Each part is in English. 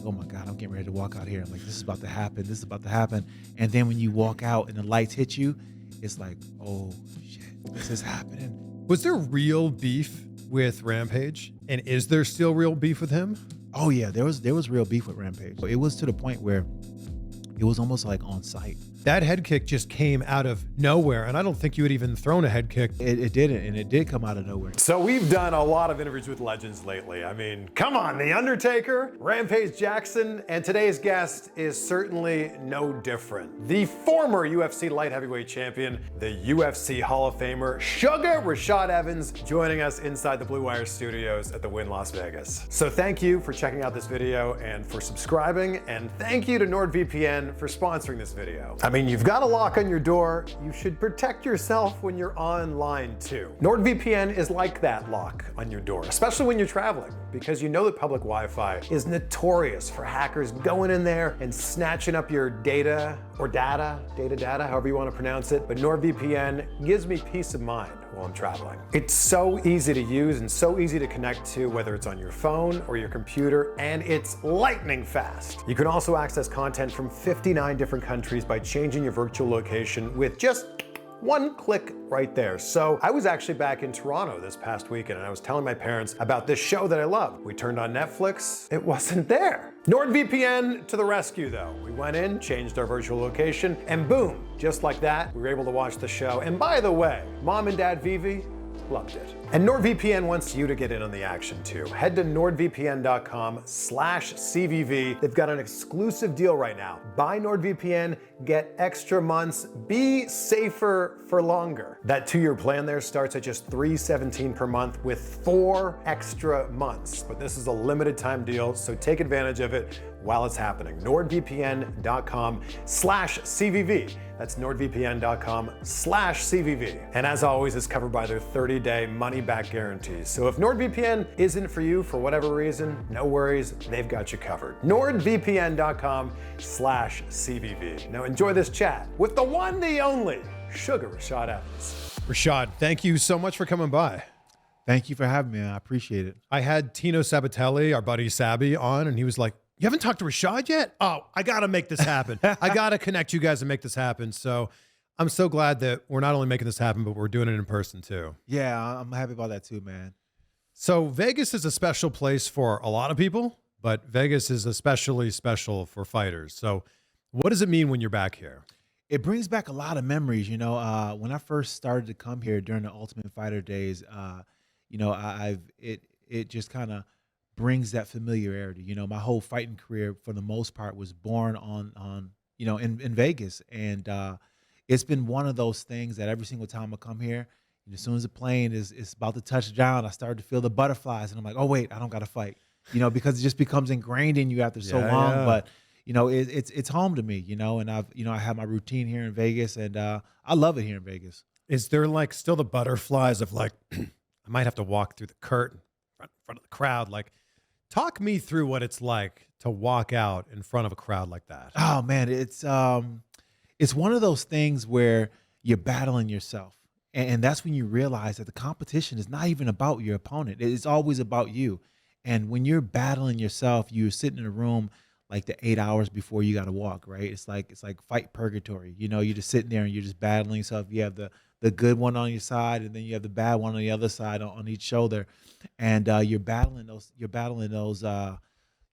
like, oh my God, I'm getting ready to walk out here. I'm like, this is about to happen. This is about to happen. And then when you walk out and the lights hit you, it's like, oh shit, this is happening. Was there real beef with Rampage? And is there still real beef with him? Oh yeah, there was real beef with Rampage. It was to the point where it was almost like on site. That head kick just came out of nowhere, and I don't think you had even thrown a head kick. It didn't, and it did come out of nowhere. So we've done a lot of interviews with legends lately. I mean, come on, The Undertaker, Rampage Jackson, and today's guest is certainly no different. The former UFC Light Heavyweight Champion, the UFC Hall of Famer, Suga Rashad Evans, joining us inside the Blue Wire Studios at the Wynn Las Vegas. So thank you for checking out this video and for subscribing, and thank you to NordVPN for sponsoring this video. I mean, you've got a lock on your door. You should protect yourself when you're online too. NordVPN is like that lock on your door, especially when you're traveling, because you know that public Wi-Fi is notorious for hackers going in there and snatching up your data, however you want to pronounce it. But NordVPN gives me peace of mind while I'm traveling. It's so easy to use and so easy to connect to, whether it's on your phone or your computer, and it's lightning fast. You can also access content from 59 different countries by changing your virtual location with just one click right there. So I was actually back in Toronto this past weekend, and I was telling my parents about this show that I love. We turned on Netflix, it wasn't there. NordVPN to the rescue though. We went in, changed our virtual location, and boom, just like that, we were able to watch the show. And by the way, Mom and Dad Vivi loved it. And NordVPN wants you to get in on the action too. Head to nordvpn.com/CVV. They've got an exclusive deal right now. Buy NordVPN, get extra months, be safer for longer. That 2-year plan there starts at just $317 per month with 4 extra months. But this is a limited time deal, so take advantage of it while it's happening. nordvpn.com/CVV. That's nordvpn.com/CVV. And as always, it's covered by their 30-day money-back guarantees. So if NordVPN isn't for you for whatever reason, no worries, they've got you covered. nordvpn.com/CVV. Now enjoy this chat with the one, the only, Suga Rashad Evans. Rashad, thank you so much for coming by. Thank you for having me. I appreciate it. I had Tino Sabatelli, our buddy Sabby, on, and he was like, you haven't talked to Rashad yet? Oh, I got to make this happen. I got to connect you guys and make this happen. So I'm so glad that we're not only making this happen, but we're doing it in person too. Yeah, I'm happy about that too, man. So Vegas is a special place for a lot of people, but Vegas is especially special for fighters. So what does it mean when you're back here? It brings back a lot of memories. You know, when I first started to come here during the Ultimate Fighter days, you know, it just kind of brings that familiarity. You know, my whole fighting career for the most part was born on you know, in Vegas. And it's been one of those things that every single time I come here, as soon as the plane is about to touch down, I start to feel the butterflies and I'm like, oh wait, I don't got to fight, you know, because it just becomes ingrained in you after so long. Yeah. But you know, it's home to me, you know, and I have my routine here in Vegas, and I love it here in Vegas. Is there like still the butterflies of like, I might have to walk through the curtain in front of the crowd? Like, talk me through what it's like to walk out in front of a crowd like that. Oh man, it's one of those things where you're battling yourself. And that's when you realize that the competition is not even about your opponent. It's always about you. And when you're battling yourself, you're sitting in a room like the 8 hours before you got to walk, right? It's like fight purgatory. You know, you're just sitting there and you're just battling yourself. You have the good one on your side, and then you have the bad one on the other side on each shoulder. And you're battling those, you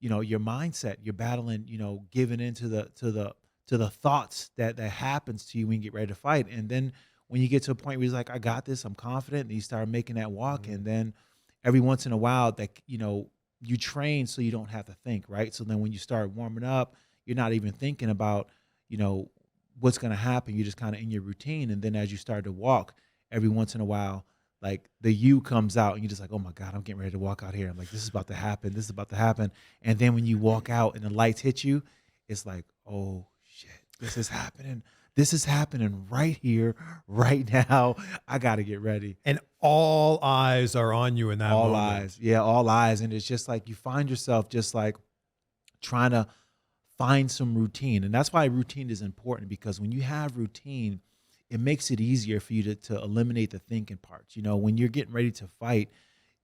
know, your mindset. You're battling, you know, giving into the thoughts that happens to you when you get ready to fight. And then when you get to a point where you're like, I got this, I'm confident, and you start making that walk. Mm-hmm. And then every once in a while, that, you know, you train so you don't have to think, right? So then when you start warming up, you're not even thinking about, you know, what's going to happen. You're just kind of in your routine. And then as you start to walk, every once in a while, like the you comes out and you're just like, oh my God, I'm getting ready to walk out here. I'm like, this is about to happen. This is about to happen. And then when you walk out and the lights hit you, it's like, oh shit, this is happening. This is happening right here, right now. I got to get ready. And all eyes are on you in that moment. All eyes. Yeah, all eyes. And it's just like you find yourself just like trying to find some routine. And that's why routine is important, because when you have routine, it makes it easier for you to eliminate the thinking parts. You know, when you're getting ready to fight,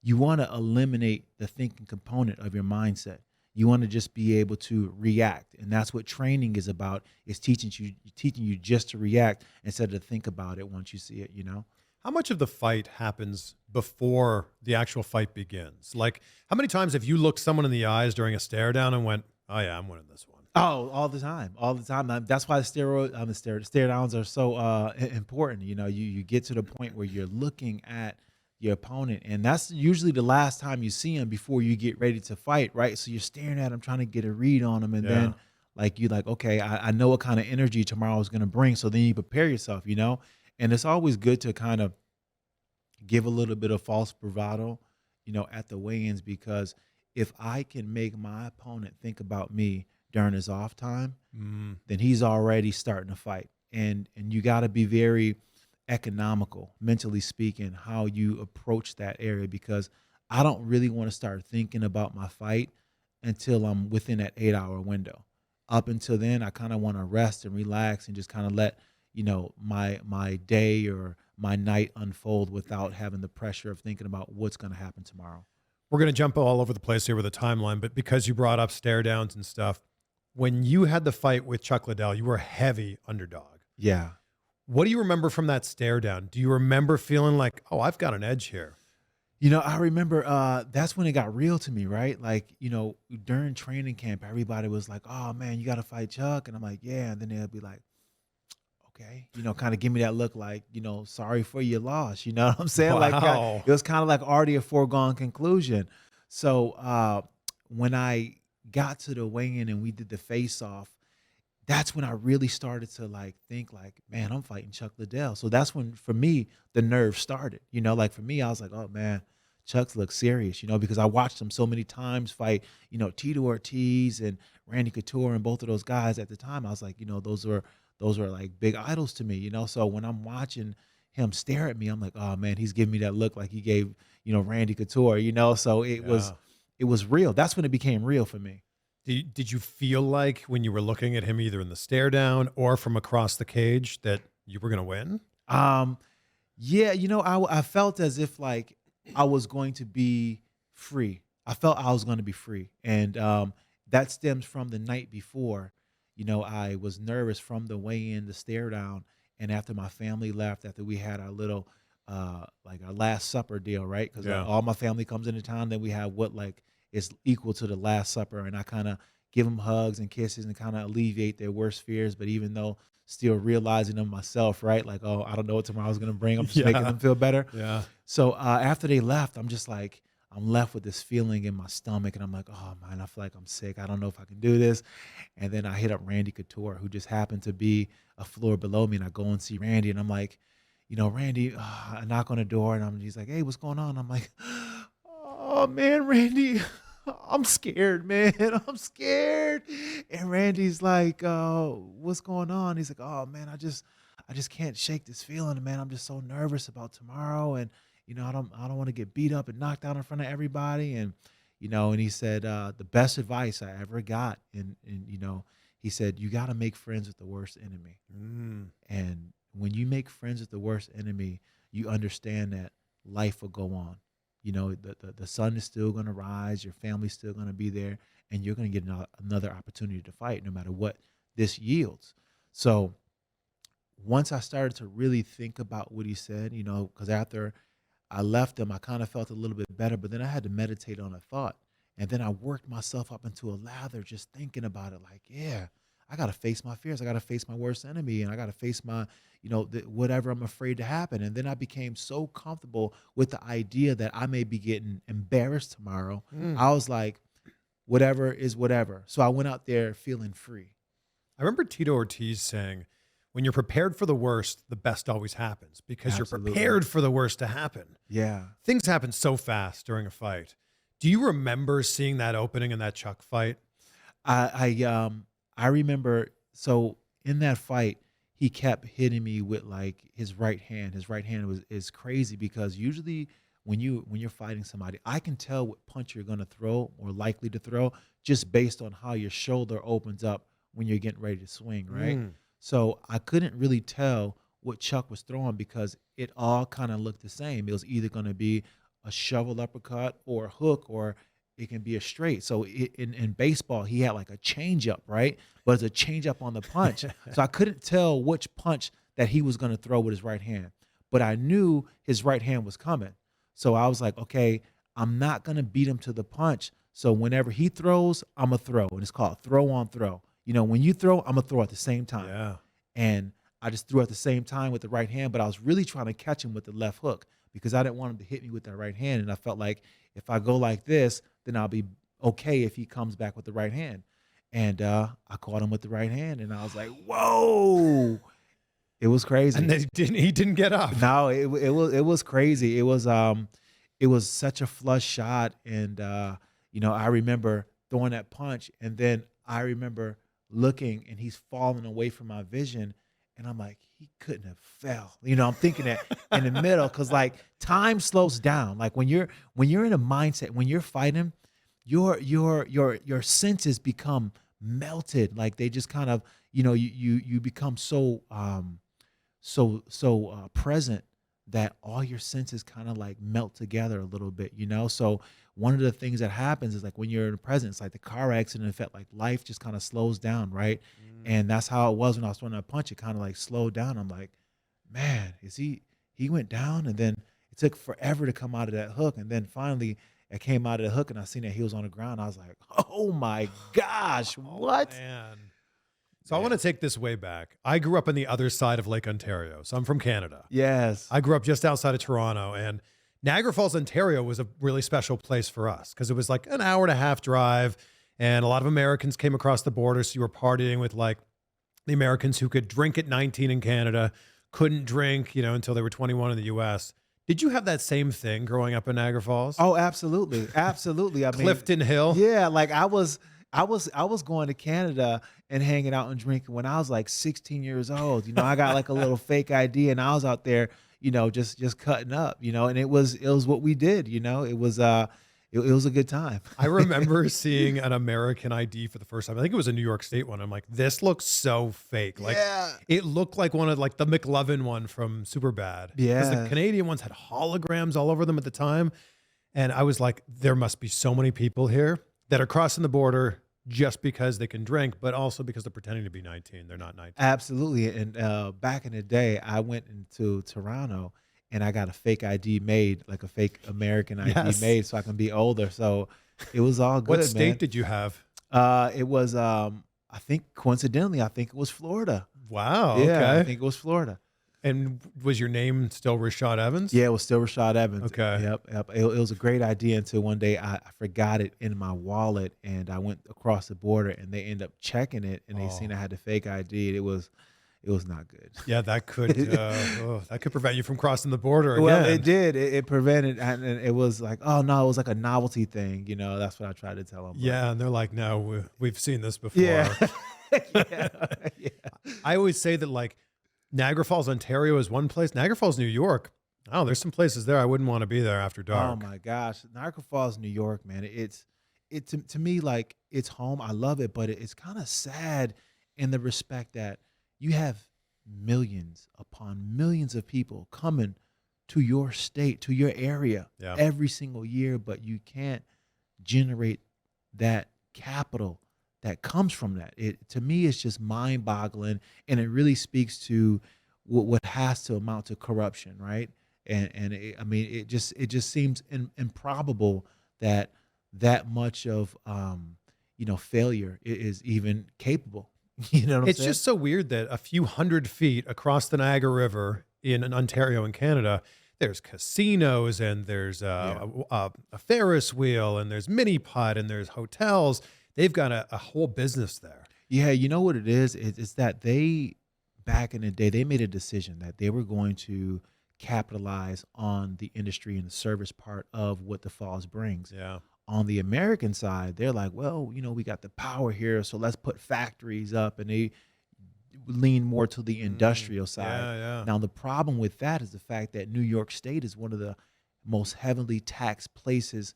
you want to eliminate the thinking component of your mindset. You want to just be able to react. And that's what training is about, is teaching you just to react instead of to think about it once you see it, you know? How much of the fight happens before the actual fight begins? Like, how many times have you looked someone in the eyes during a stare down and went, oh yeah, I'm winning this one? Oh, all the time, all the time. That's why the stare downs are so important. You know, you get to the point where you're looking at your opponent, and that's usually the last time you see him before you get ready to fight, right? So you're staring at him, trying to get a read on him, and then like you like, okay, I know what kind of energy tomorrow is going to bring. So then you prepare yourself, you know. And it's always good to kind of give a little bit of false bravado, you know, at the weigh-ins, because if I can make my opponent think about me during his off time, then he's already starting to fight. And you got to be very economical, mentally speaking, how you approach that area, because I don't really want to start thinking about my fight until I'm within that 8-hour window. Up until then, I kind of want to rest and relax and just kind of let, you know, my day or my night unfold without having the pressure of thinking about what's going to happen tomorrow. We're going to jump all over the place here with a timeline, but because you brought up stare downs and stuff, when you had the fight with Chuck Liddell, you were a heavy underdog. Yeah. What do you remember from that stare down? Do you remember feeling like, oh, I've got an edge here? You know, I remember that's when it got real to me, right? Like, you know, during training camp, everybody was like, oh, man, you got to fight Chuck. And I'm like, yeah. And then they'll be like, okay, you know, kind of give me that look like, you know, sorry for your loss. You know what I'm saying? Wow. Like, it was kind of like already a foregone conclusion. So when I got to the weigh-in and we did the face-off, that's when I really started to like think like, man, I'm fighting Chuck Liddell. So that's when, for me, the nerve started. You know, like for me, I was like, oh man, Chuck's looks serious, you know, because I watched him so many times fight, you know, Tito Ortiz and Randy Couture and both of those guys at the time. I was like, you know, those were like big idols to me, you know. So when I'm watching him stare at me, I'm like, oh man, he's giving me that look like he gave, you know, Randy Couture, you know. So it was real. That's when it became real for me. Did you feel like when you were looking at him either in the stare down or from across the cage that you were going to win? Yeah, you know, I felt as if like I was going to be free. I felt I was going to be free. And that stems from the night before. You know, I was nervous from the weigh-in, the stare down, and after my family left, after we had our little like our last supper deal, right? Because all my family comes into town, then we have what like is equal to the Last Supper, and I kind of give them hugs and kisses and kind of alleviate their worst fears, but even though still realizing them myself, right? Like, oh, I don't know what tomorrow's going to bring. I'm just making them feel better. Yeah. So after they left, I'm just like, I'm left with this feeling in my stomach, and I'm like, oh man, I feel like I'm sick. I don't know if I can do this. And then I hit up Randy Couture, who just happened to be a floor below me, and I go and see Randy, and I'm like, you know, Randy, I knock on the door, and he's like, hey, what's going on? I'm like, oh man, Randy, I'm scared, man. I'm scared. And Randy's like, what's going on? He's like, oh man, I just can't shake this feeling, man. I'm just so nervous about tomorrow. And, you know, I don't want to get beat up and knocked out in front of everybody. And, you know, and he said, the best advice I ever got. And you know, he said, you got to make friends with the worst enemy. And when you make friends with the worst enemy, you understand that life will go on. You know, the sun is still going to rise, your family's still going to be there, and you're going to get another opportunity to fight no matter what this yields. So once I started to really think about what he said, you know, because after I left him, I kind of felt a little bit better, but then I had to meditate on a thought. And then I worked myself up into a lather just thinking about it like, yeah, I got to face my fears. I got to face my worst enemy, and I got to face my, you know, whatever I'm afraid to happen. And then I became so comfortable with the idea that I may be getting embarrassed tomorrow. I was like, whatever is whatever. So I went out there feeling free. I remember Tito Ortiz saying, when you're prepared for the worst, the best always happens because Absolutely. You're prepared for the worst to happen. Yeah. Things happen so fast during a fight. Do you remember seeing that opening in that Chuck fight? I remember, so in that fight, he kept hitting me with like his right hand. His right hand is crazy because usually when you're fighting somebody, I can tell what punch you're gonna throw or likely to throw just based on how your shoulder opens up when you're getting ready to swing, right? So I couldn't really tell what Chuck was throwing because it all kind of looked the same. It was either gonna be a shovel uppercut or a hook or it can be a straight. So in baseball, he had like a changeup, right? But it's a changeup on the punch. So I couldn't tell which punch that he was going to throw with his right hand. But I knew his right hand was coming. So I was like, okay, I'm not going to beat him to the punch. So whenever he throws, I'm going to throw. And it's called throw on throw. You know, when you throw, I'm going to throw at the same time. Yeah. And I just threw at the same time with the right hand, but I was really trying to catch him with the left hook because I didn't want him to hit me with that right hand. And I felt like if I go like this, then I'll be okay if he comes back with the right hand. And I caught him with the right hand, and I was like, whoa. It was crazy. And he didn't get up. No, it was crazy. It was such a flush shot. And you know, I remember throwing that punch, and then I remember looking, and he's falling away from my vision. And I'm like, he couldn't have fell. You know, I'm thinking that in the middle, because like time slows down. Like when you're in a mindset, when you're fighting, your senses become melted. Like they just kind of, you know, you become so present that all your senses kind of like melt together a little bit, you know? So one of the things that happens is like when you're in the present, it's like the car accident effect, like life just kind of slows down, right? And that's how it was when I was throwing that punch. It kind of like slowed down. I'm like, man, he went down, and then it took forever to come out of that hook. And then finally I came out of the hook and I seen that he was on the ground. I was like, oh my gosh, what? Man. So I want to take this way back. I grew up on the other side of Lake Ontario. So I'm from Canada. Yes. I grew up just outside of Toronto, and Niagara Falls, Ontario was a really special place for us because it was like an hour and a half drive, and a lot of Americans came across the border. So you were partying with like the Americans who could drink at 19 in Canada, couldn't drink, you know, until they were 21 in the US. Did you have that same thing growing up in Niagara Falls? Oh, absolutely. Absolutely. I mean, Clifton Hill? yeah, like I was going to Canada and hanging out and drinking when I was like 16 years old. You know, I got like a little fake ID, and I was out there, you know, just cutting up, you know, and it was what we did, you know. It was a good time. I remember seeing an American ID for the first time. I think it was a New York State one. I'm like, this looks so fake. Like, yeah. It looked like one of like the McLovin one from Superbad. Yeah. Because the Canadian ones had holograms all over them at the time. And I was like, there must be so many people here that are crossing the border just because they can drink, but also because they're pretending to be 19. They're not 19. Absolutely. And back in the day, I went into Toronto and I got a fake ID made, like a fake American ID made, so I can be older. So it was all good. What state man. did you have? It was, I think coincidentally, I think it was Florida. Wow. Yeah, Okay. I think it was Florida. And was your name still Rashad Evans? Yeah, it was still Rashad Evans. Okay. Yep. It was a great idea until one day I forgot it in my wallet, and I went across the border, and they ended up checking it, and they seen I had the fake ID. And it was not good. Yeah, that could prevent you from crossing the border again. Well, it did. It prevented, and it was like, oh no, it was like a novelty thing. You know, that's what I tried to tell them. Yeah, and they're like, no, we've seen this before. Yeah. yeah. I always say that like Niagara Falls, Ontario is one place. Niagara Falls, New York. Oh, there's some places there I wouldn't want to be there after dark. Oh my gosh, Niagara Falls, New York, man. To me like it's home. I love it, but it's kind of sad in the respect that you have millions upon millions of people coming to your state, to your area every single year, but you can't generate that capital that comes from that. To me, it's just mind-boggling, and it really speaks to what has to amount to corruption, right? I mean, it just seems improbable that much of failure is even capable. You know what I'm saying? Just so weird that a few hundred feet across the Niagara River in Ontario and Canada, there's casinos, and there's a Ferris wheel, and there's mini putt, and there's hotels. They've got a whole business there. Yeah, you know what it is? It's that they, back in the day, they made a decision that they were going to capitalize on the industry and the service part of what the Falls brings. Yeah. On the American side, they're like, well, you know, we got the power here, so let's put factories up, and they lean more to the industrial side. Yeah. Now, the problem with that is the fact that New York State is one of the most heavily taxed places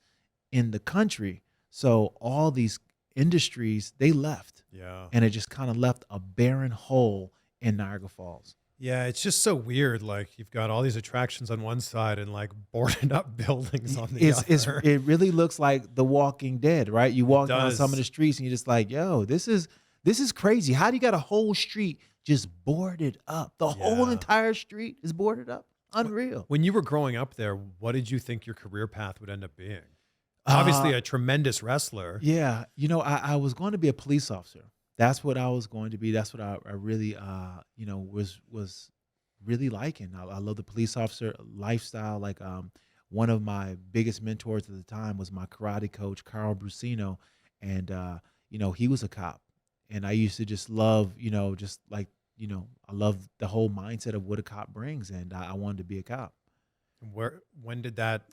in the country. So all these industries, they left. Yeah. And it just kind of left a barren hole in Niagara Falls. Yeah, it's just so weird. Like you've got all these attractions on one side and like boarded up buildings on the other. It really looks like The Walking Dead, right? You walk down some of does. the streets and you're just like, yo, this is crazy. How do you got a whole street just boarded up? The whole Yeah. entire street is boarded up. Unreal. When you were growing up there, what did you think your career path would end up being? Obviously, a tremendous wrestler. Yeah, I was going to be a police officer. That's what I was going to be. That's what I really, was really liking. I love the police officer lifestyle. Like, one of my biggest mentors at the time was my karate coach, Carl Brusino, and he was a cop, and I used to just love, just like, I love the whole mindset of what a cop brings, and I wanted to be a cop. When did that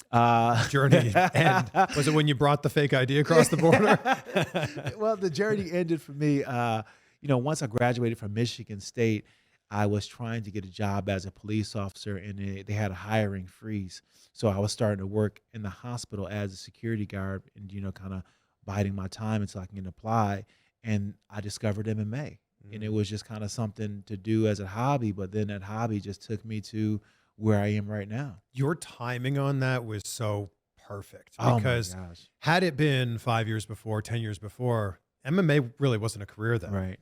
journey end? Was it when you brought the fake ID across the border? Well, the journey ended for me. Once I graduated from Michigan State, I was trying to get a job as a police officer, and they had a hiring freeze. So I was starting to work in the hospital as a security guard, and kind of biding my time until I can apply. And I discovered MMA, and it was just kind of something to do as a hobby. But then that hobby just took me to where I am right now. Your timing on that was so perfect Oh my because gosh. had it been 5 years before, 10 years before, MMA really wasn't a career then. Right.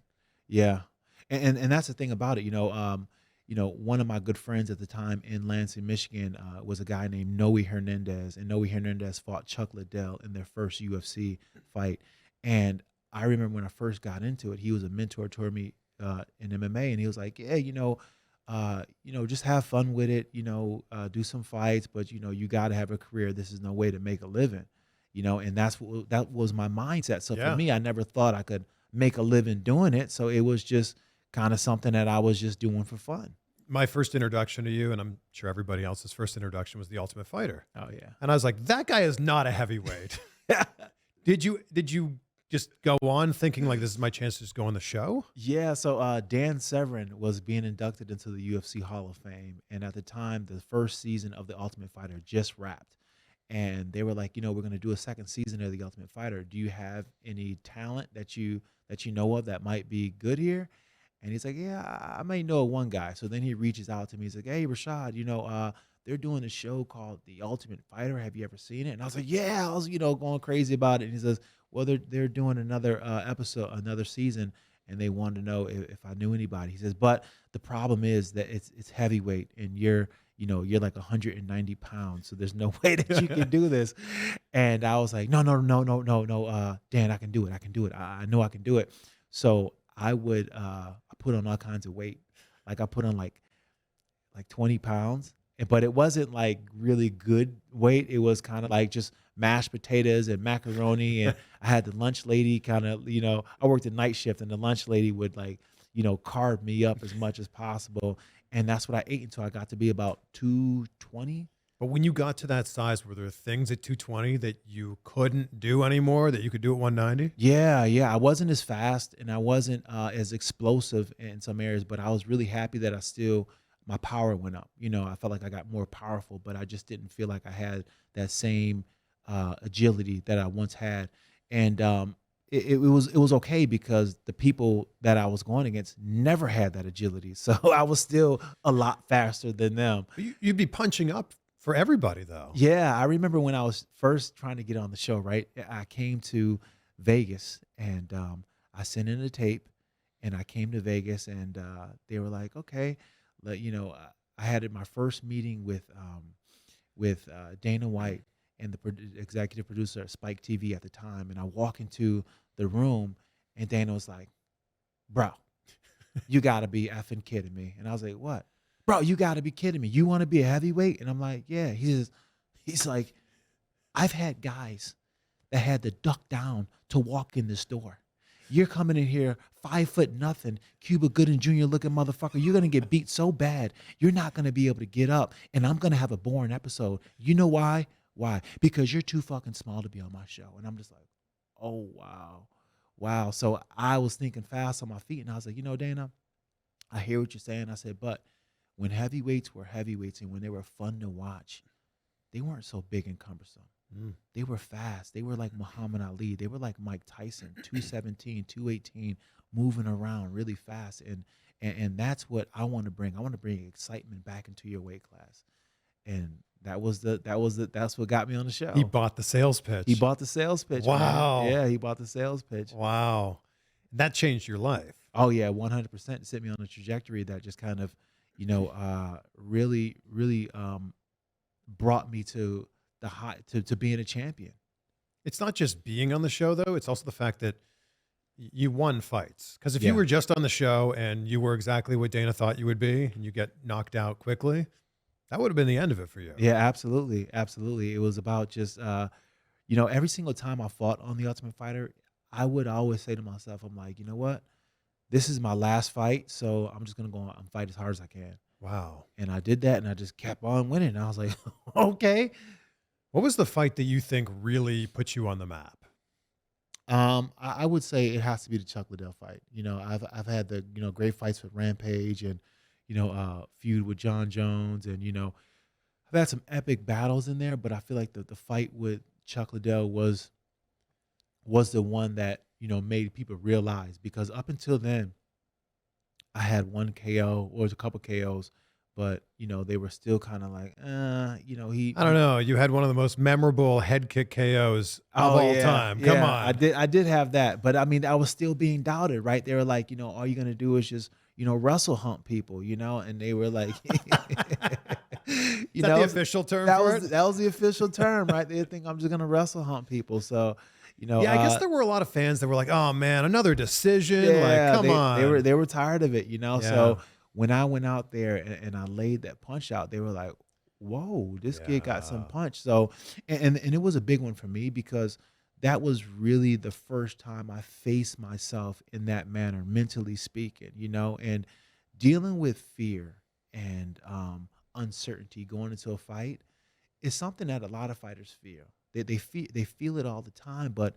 Yeah. And that's the thing about it. One of my good friends at the time in Lansing, Michigan, was a guy named Noe Hernandez, and Noe Hernandez fought Chuck Liddell in their first UFC fight. And I remember when I first got into it, he was a mentor toward me in MMA, and he was like, "Yeah, just have fun with it. Do some fights, but you got to have a career. This is no way to make a living." And that was my mindset. So Yeah. for me, I never thought I could make a living doing it. So it was just kind of something that I was just doing for fun. My first introduction to you, and I'm sure everybody else's first introduction, was The Ultimate Fighter. Oh yeah. And I was like, that guy is not a heavyweight. Did you just go on thinking like, this is my chance to just go on the show? Yeah, so Dan Severn was being inducted into the UFC Hall of Fame, and at the time, the first season of The Ultimate Fighter just wrapped, and they were like, we're going to do a second season of The Ultimate Fighter. Do you have any talent that you know of that might be good here? And he's like, yeah, I may know one guy. So then he reaches out to me. He's like, hey, Rashad, they're doing a show called The Ultimate Fighter. Have you ever seen it? And I was like, yeah, I was, going crazy about it. And he says, well, they're doing another episode, another season, and they wanted to know if I knew anybody. He says, but the problem is that it's heavyweight, and you're like 190 pounds, so there's no way that you can do this. And I was like, no, Dan, I can do it. I know I can do it. So I put on all kinds of weight. Like I put on like 20 pounds, but it wasn't like really good weight. It was kind of like just mashed potatoes and macaroni. And I had the lunch lady kind of, I worked a night shift, and the lunch lady would carve me up as much as possible. And that's what I ate until I got to be about 220. But when you got to that size, were there things at 220 that you couldn't do anymore that you could do at 190? Yeah. I wasn't as fast, and I wasn't as explosive in some areas, but I was really happy that my power went up. I felt like I got more powerful, but I just didn't feel like I had that same agility that I once had. And it was okay because the people that I was going against never had that agility. So I was still a lot faster than them. You'd be punching up for everybody, though. Yeah, I remember when I was first trying to get on the show, right? I came to Vegas, and I sent in a tape, and I came to Vegas, and they were like, okay, I had my first meeting with Dana White and the executive producer at Spike TV at the time, and I walk into the room, and Dana was like, bro, you got to be effing kidding me. And I was like, what? Bro, you got to be kidding me. You want to be a heavyweight? And I'm like, yeah. He's like, I've had guys that had to duck down to walk in this door. You're coming in here 5'0", Cuba Gooding Jr. looking motherfucker. You're going to get beat so bad, you're not going to be able to get up, and I'm going to have a boring episode. You know why? Why? Because you're too fucking small to be on my show. And I'm just like, oh, wow. So I was thinking fast on my feet, and I was like, Dana, I hear what you're saying. I said, but when heavyweights were heavyweights and when they were fun to watch, they weren't so big and cumbersome. They were fast. They were like Muhammad Ali. They were like Mike Tyson, 217, 218, moving around really fast. And that's what I want to bring. I want to bring excitement back into your weight class. And that's what got me on the show. He bought the sales pitch. He bought the sales pitch. Wow. Man. Yeah, he bought the sales pitch. Wow. That changed your life. Oh yeah, 100%. It set me on a trajectory that just kind of, really brought me to the high to being a champion. It's not just being on the show, though. It's also the fact that you won fights. Because if Yeah. you were just on the show and you were exactly what Dana thought you would be and you get knocked out quickly, that would have been the end of it for you. Yeah, absolutely, absolutely. It was about just, every single time I fought on The Ultimate Fighter, I would always say to myself, I'm like, you know what? This is my last fight, so I'm just gonna go out and fight as hard as I can. Wow. And I did that, and I just kept on winning. And I was like, okay. What was the fight that you think really put you on the map? I would say it has to be the Chuck Liddell fight. I've had the great fights with Rampage and feud with John Jones, and I've had some epic battles in there. But I feel like the fight with Chuck Liddell was the one that made people realize, because up until then I had one KO or a couple KOs, but they were still kind of like, he. I don't know. You had one of the most memorable head kick KOs of all time. Come on. I did have that, but I mean, I was still being doubted, right? They were like, all you're gonna do is just wrestle hump people, and they were like, Is that the official term for it? That was the official term, right? They think I'm just gonna wrestle hump people, so. Yeah, I guess there were a lot of fans that were like, "Oh man, another decision!" Like, come on. They were tired of it, So when I went out there and I laid that punch out, they were like, "Whoa, this kid got some punch." So, and it was a big one for me, because that was really the first time I faced myself in that manner, mentally speaking, and dealing with fear and uncertainty going into a fight is something that a lot of fighters feel. They feel it all the time, but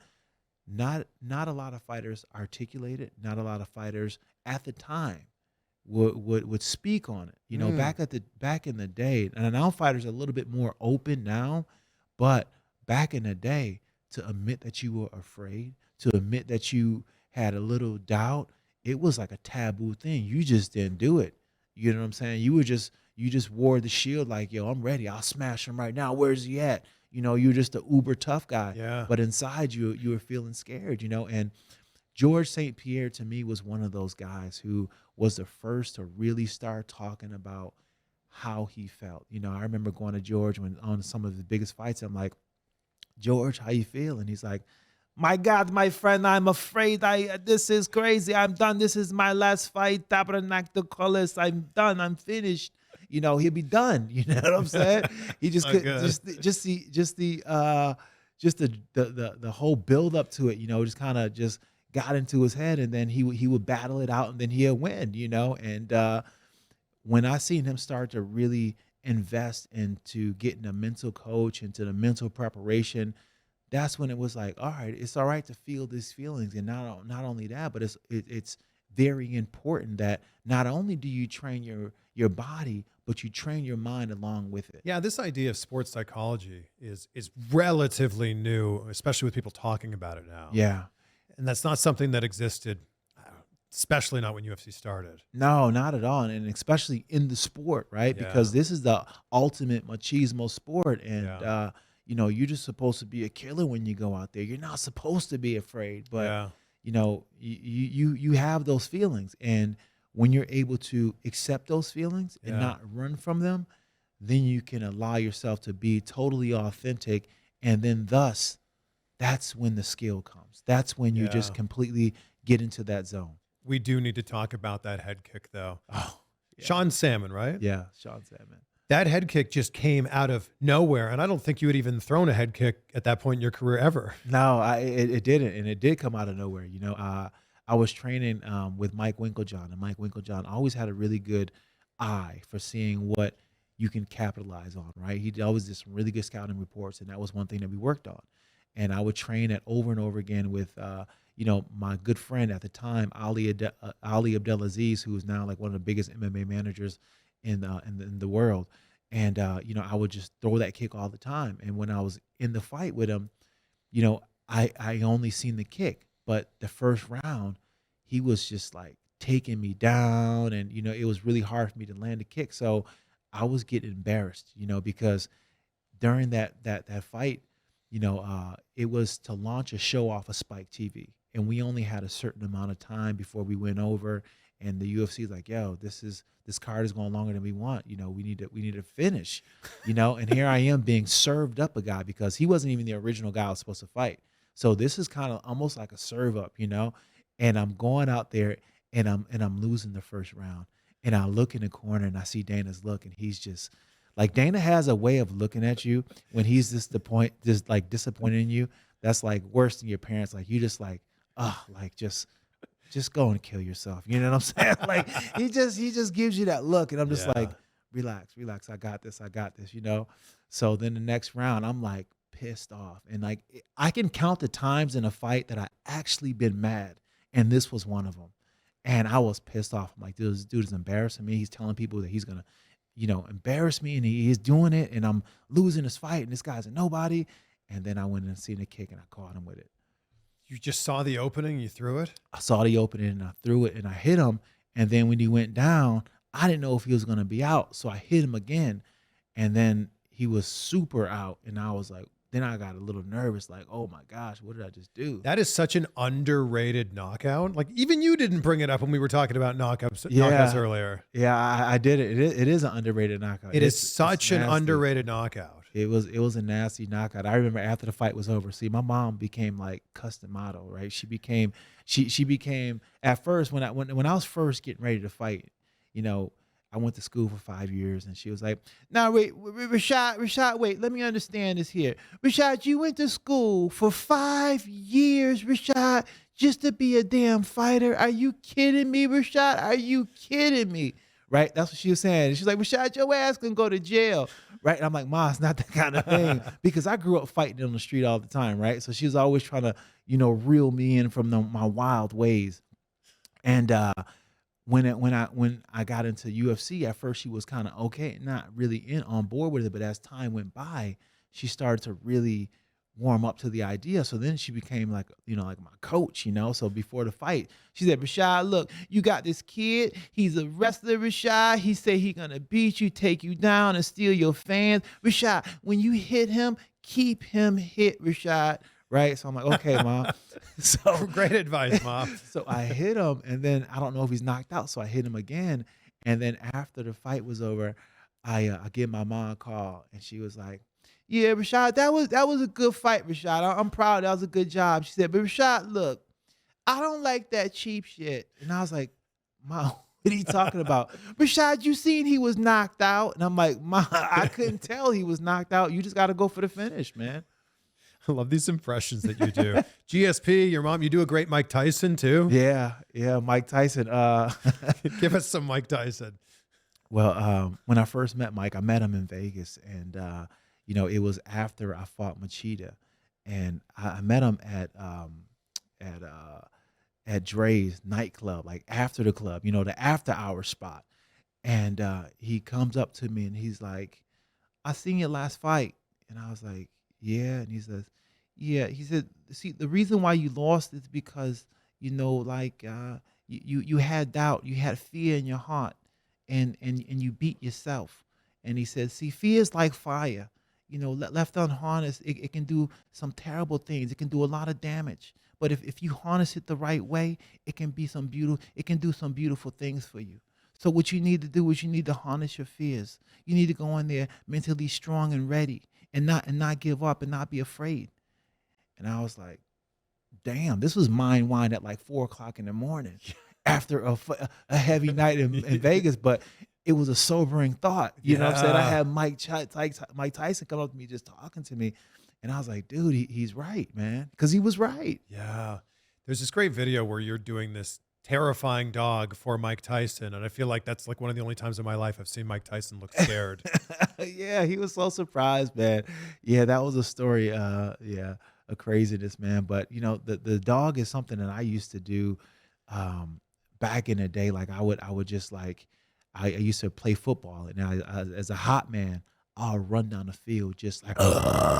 not a lot of fighters articulate it. Not a lot of fighters at the time would speak on it. Back in the day, and now fighters are a little bit more open now, but back in the day, to admit that you were afraid, to admit that you had a little doubt, it was like a taboo thing. You just didn't do it. You know what I'm saying? You just wore the shield like, yo, I'm ready. I'll smash him right now. Where's he at? You're just a uber tough guy. Yeah. But inside you were feeling scared, and George St. Pierre to me was one of those guys who was the first to really start talking about how he felt. I remember going to George on some of the biggest fights. I'm like, George, how you feel? And he's like, my God, my friend, I'm afraid. This is crazy. I'm done. This is my last fight. Tabernacle Colors. I'm done. I'm finished. He'll be done. You know what I'm saying? He just could the whole build up to it. Just kind of just got into his head, and then he would battle it out, and then he'll win. And when I seen him start to really invest into getting a mental coach, into the mental preparation, that's when it was like, all right, it's all right to feel these feelings, and not only that, but it's very important that not only do you train your body, but you train your mind along with it. Yeah, this idea of sports psychology is relatively new, especially with people talking about it now. Yeah. And that's not something that existed, especially not when UFC started. No, not at all. And especially in the sport, right? Yeah. Because this is the ultimate machismo sport. And, you're just supposed to be a killer when you go out there. You're not supposed to be afraid. But, you have those feelings. And when you're able to accept those feelings and not run from them, then you can allow yourself to be totally authentic. And then thus, that's when the skill comes. That's when you just completely get into that zone. We do need to talk about that head kick, though. Oh, yeah. Sean Salmon, right? Yeah, Sean Salmon. That head kick just came out of nowhere, and I don't think you had even thrown a head kick at that point in your career ever. No, it didn't, and it did come out of nowhere. I was training with Mike Winklejohn, and Mike Winklejohn always had a really good eye for seeing what you can capitalize on, right? He always did some really good scouting reports, and that was one thing that we worked on. And I would train it over and over again with, my good friend at the time, Ali Abdelaziz, who is now like one of the biggest MMA managers in the world. And, I would just throw that kick all the time. And when I was in the fight with him, I only seen the kick. But the first round, he was just like taking me down, and it was really hard for me to land a kick. So I was getting embarrassed, because during that fight, it was to launch a show off of Spike TV, and we only had a certain amount of time before we went over. And the UFC is like, yo, this card is going longer than we want. We need to finish, And here I am being served up a guy because he wasn't even the original guy I was supposed to fight. So this is kind of almost like a serve up, And I'm going out there and I'm losing the first round. And I look in the corner and I see Dana's look, and he's just like, Dana has a way of looking at you when he's just like disappointed in you. That's like worse than your parents. Like you just like, like just go and kill yourself. You know what I'm saying? Like he just gives you that look, and I'm just like, relax. I got this. So then the next round, I'm like pissed off, and like I can count the times in a fight that I actually been mad, and this was one of them. And I was pissed off. I'm like, this dude is embarrassing me. He's telling people that he's gonna, embarrass me, and he is doing it, and I'm losing this fight, and this guy's a nobody. And then I went and seen a kick, and I caught him with it. You just saw the opening, you threw it? I saw the opening and I threw it and I hit him. And then when he went down, I didn't know if he was going to be out. So I hit him again. And then he was super out. And I was like, then I got a little nervous, like, oh my gosh, what did I just do? That is such an underrated knockout. Like even you didn't bring it up when we were talking about knockouts earlier. Yeah, I did it. It is an underrated knockout. It's such an underrated knockout. It was a nasty knockout. I remember after the fight was over. See, my mom became like custom model, right? She became at first when I was first getting ready to fight, I went to school for 5 years, and she was like, "Now wait, Rashad, wait, let me understand this here. Rashad, you went to school for 5 years, Rashad, just to be a damn fighter? Are you kidding me, Rashad? Are you kidding me?" Right? That's what she was saying. And she's like, "Rashad, your ass can go to jail." Right? And I'm like, "Ma, it's not that kind of thing." Because I grew up fighting on the street all the time, right? So she was always trying to, reel me in from my wild ways. And when I got into UFC, at first she was kind of okay, not really on board with it. But as time went by, she started to really warm up to the idea. So then she became like, like my coach, So before the fight, she said, "Rashad, look, you got this kid. He's a wrestler, Rashad. He say he gonna beat you, take you down, and steal your fans. Rashad, when you hit him, keep him hit, Rashad." Right? So I'm like, "Okay, Mom." So great advice, Mom. So I hit him, and then I don't know if he's knocked out. So I hit him again. And then after the fight was over, I give my mom a call, and she was like, "Yeah, Rashad, that was a good fight, Rashad. I'm proud. That was a good job." She said, "But Rashad, look, I don't like that cheap shit." And I was like, "Mom, what are you talking about?" "Rashad, you seen he was knocked out?" And I'm like, "Mom, I couldn't tell he was knocked out. You just got to go for the finish, man." I love these impressions that you do. GSP, your mom, you do a great Mike Tyson too. Yeah, Mike Tyson. Give us some Mike Tyson. Well, when I first met Mike, I met him in Vegas, and it was after I fought Machida, and I met him at Dre's nightclub, like after the club, the after hour spot. And he comes up to me and he's like, "I seen your last fight." And I was like, "Yeah." And he says, "Yeah." He said, "See, the reason why you lost is because, you had doubt, you had fear in your heart, and you beat yourself." And he says, "See, fear is like fire. Left unharnessed, it can do some terrible things. It can do a lot of damage. But if you harness it the right way, it can do some beautiful things for you. So what you need to do is you need to harness your fears. You need to go in there mentally strong and ready, and not give up and not be afraid." And I was like, damn, this was mind wine at like 4:00 in the morning after a heavy night in Vegas. But it was a sobering thought. You know what I'm saying? I had Mike Tyson come up to me just talking to me. And I was like, dude, he's right, man. Because he was right. Yeah. There's this great video where you're doing this terrifying dog for Mike Tyson. And I feel like that's like one of the only times in my life I've seen Mike Tyson look scared. Yeah, he was so surprised, man. Yeah, that was a story. A craziness, man. But, the dog is something that I used to do back in the day. Like I would just like, I used to play football, and as a hot man, I'll run down the field just like, Oh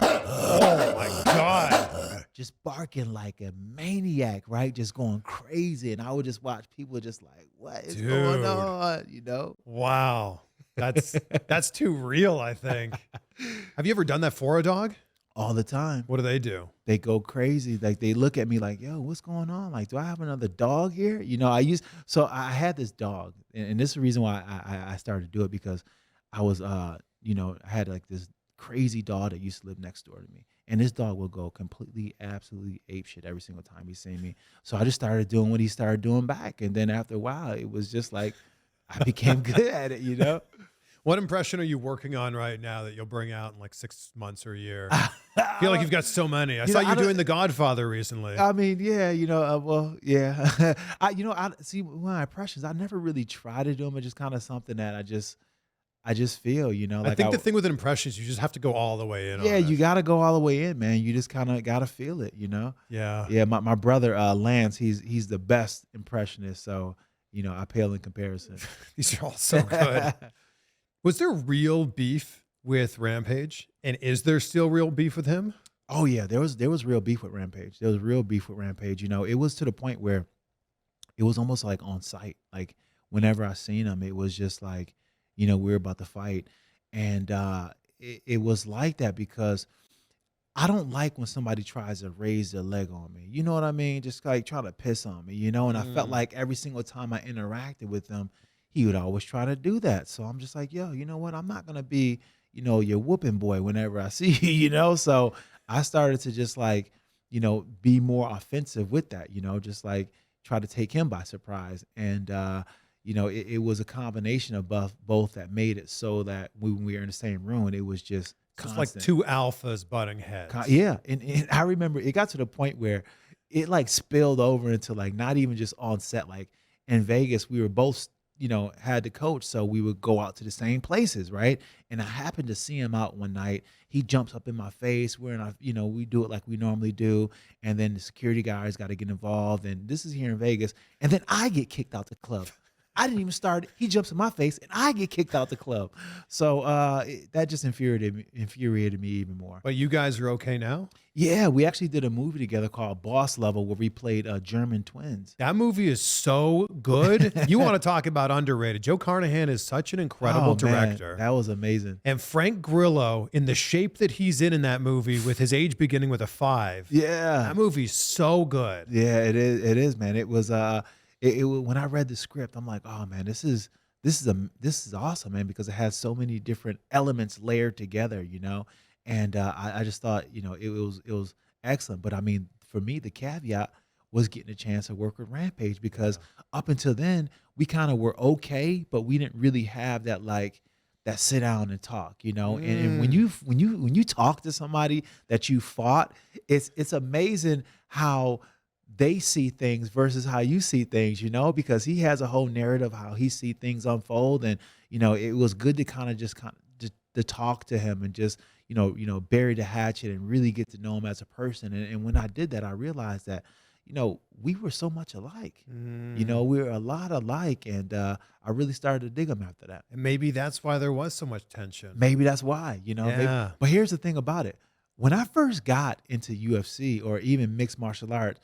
my God. just barking like a maniac, right? Just going crazy. And I would just watch people just like, what is going Dude. on? You know? Wow. That's too real, I think. Have you ever done that for a dog? All the time. What do they do? They go crazy. Like they look at me like, yo, what's going on? Like, do I have another dog here? You know, so I had this dog, and this is the reason why I started to do it, because I was, you know, I had like this crazy dog that used to live next door to me. And this dog will go completely, absolutely apeshit every single time he seen me. So I just started doing what he started doing back. And then after a while, it was just like, I became good at it, you know? What impression are you working on right now that you'll bring out in like 6 months or a year? I feel like you've got so many. I saw you doing The Godfather recently. I mean, yeah, you know, well, yeah. I see my impressions. I never really try to do them. It's just kind of something that I just feel, you know. Like I think the thing with an impression is you just have to go all the way in. Yeah, on it. you got to go all the way in, man. You just kind of got to feel it, you know. Yeah. Yeah, my brother Lance, he's the best impressionist. So, you know, I pale in comparison. These are all so good. Was there real beef with Rampage? And is there still real beef with him? Oh yeah, there was real beef with Rampage. There was real beef with Rampage. You know, it was to the point where it was almost like on site. Like whenever I seen him, it was just like, you know, we were about to fight. And it was like that because I don't like when somebody tries to raise their leg on me. You know what I mean? Just like trying to piss on me, you know? And I felt like every single time I interacted with him, he would always try to do that. So I'm just like, yo, you know what? I'm not going to be, you know, your whooping boy whenever I see you, you know? So I started to just like, you know, be more offensive with that, you know, just like try to take him by surprise. And, you know, it was a combination of both that made it so that when we were in the same room, and it was just It's like two alphas butting heads. Yeah. And I remember it got to the point where it like spilled over into like not even just on set. Like in Vegas, we were both, you know, had the coach, so we would go out to the same places, right? And I happened to see him out one night. He jumps up in my face. We're in our, you know, we do it like we normally do, and then the security guys got to get involved. And this is here in Vegas, and then I get kicked out the club. I didn't even start. He jumps in my face, and I get kicked out the club. So that just infuriated me even more. But you guys are okay now? Yeah, we actually did a movie together called Boss Level where we played German twins. That movie is so good. You want to talk about underrated. Joe Carnahan is such an incredible director. Man, that was amazing. And Frank Grillo, in the shape that he's in that movie with his age beginning with a 5. Yeah. That movie's so good. Yeah, it is, man. It was when I read the script, I'm like, oh man, this is awesome, man, because it has so many different elements layered together, you know. And I just thought, you know, it was excellent. But I mean, for me, the caveat was getting a chance to work with Rampage, because up until then we kind of were okay, but we didn't really have that like that sit down and talk, you know. And when you talk to somebody that you fought, it's amazing how they see things versus how you see things, you know, because he has a whole narrative how he see things unfold. And, you know, it was good to kind of to talk to him and just, you know, bury the hatchet and really get to know him as a person. And when I did that, I realized that, you know, we were so much alike. You know, we were a lot alike. And I really started to dig him after that. And maybe that's why there was so much tension. Maybe that's why, you know. Yeah. But here's the thing about it. When I first got into UFC or even mixed martial arts,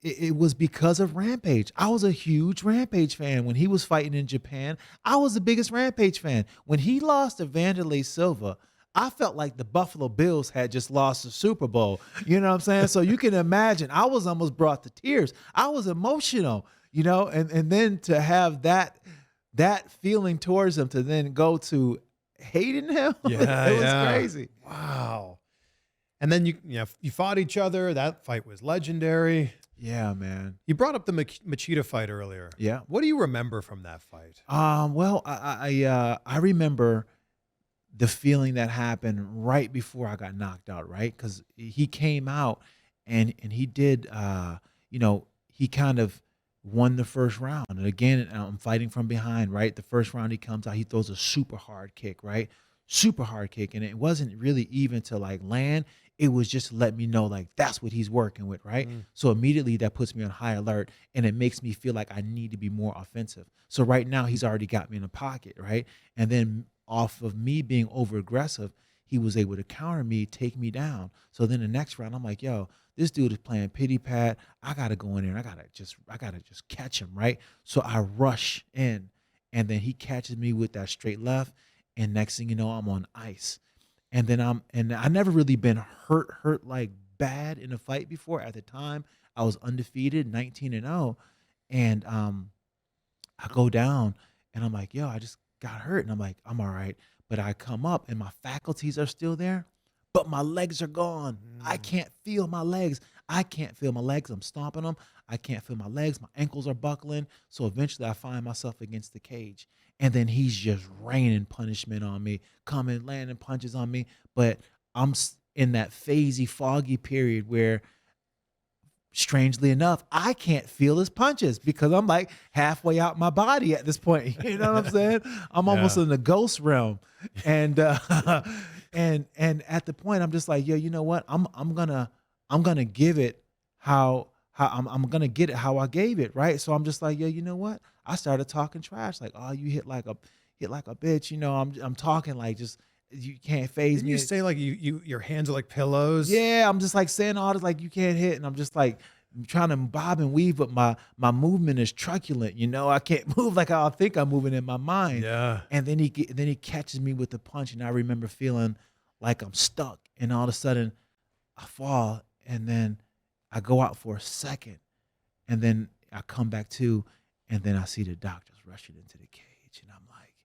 it was because of Rampage. I was a huge Rampage fan. When he was fighting in Japan, I was the biggest Rampage fan. When he lost to Vanderlei Silva, I felt like the Buffalo Bills had just lost the Super Bowl. You know what I'm saying? So you can imagine, I was almost brought to tears. I was emotional, you know, and then to have that feeling towards him, to then go to hating him, Yeah, it was crazy. Wow. And then you fought each other. That fight was legendary. Yeah, man. You brought up the Machida fight earlier. Yeah. What do you remember from that fight? Well, I remember the feeling that happened right before I got knocked out, right? Because he came out and he did, you know, he kind of won the first round. And again, I'm fighting from behind, right? The first round he comes out, he throws a super hard kick, right? Super hard kick. And it wasn't really even to like land. It was just to let me know like that's what he's working with, right? So immediately that puts me on high alert, and it makes me feel like I need to be more offensive. So right now he's already got me in a pocket, right? And then off of me being over aggressive, he was able to counter me, take me down. So then the next round, I'm like, yo, this dude is playing pity pat. I gotta go in there and I gotta just catch him, right? So I rush in, and then he catches me with that straight left, and next thing you know, I'm on ice. And I never really been hurt like bad in a fight before. At the time, I was undefeated, 19-0, and I go down, and I'm like, yo, I just got hurt, and I'm like, I'm all right. But I come up, and my faculties are still there, but my legs are gone. I can't feel my legs. I'm stomping them. I can't feel my legs. My ankles are buckling. So eventually I find myself against the cage. And then he's just raining punishment on me, coming, landing punches on me. But I'm in that phasey, foggy period where, strangely enough, I can't feel his punches because I'm like halfway out my body at this point. You know what I'm saying? I'm almost in the ghost realm. And and at the point I'm just like, yo, you know what? I'm gonna give it how I'm gonna get it how I gave it, right? So I'm just like, yo, you know what? I started talking trash, like, oh, you hit like a bitch, you know. I'm talking like, just, you can't phase me. You say like your hands are like pillows. Yeah, I'm just like saying all this like you can't hit, and I'm just like trying to bob and weave, but my movement is truculent, you know. I can't move like I think I'm moving in my mind. Yeah. And then he catches me with the punch, and I remember feeling like I'm stuck, and all of a sudden I fall, and then I go out for a second, and then I come back to, and then I see the doctors rushing into the cage, and I'm like,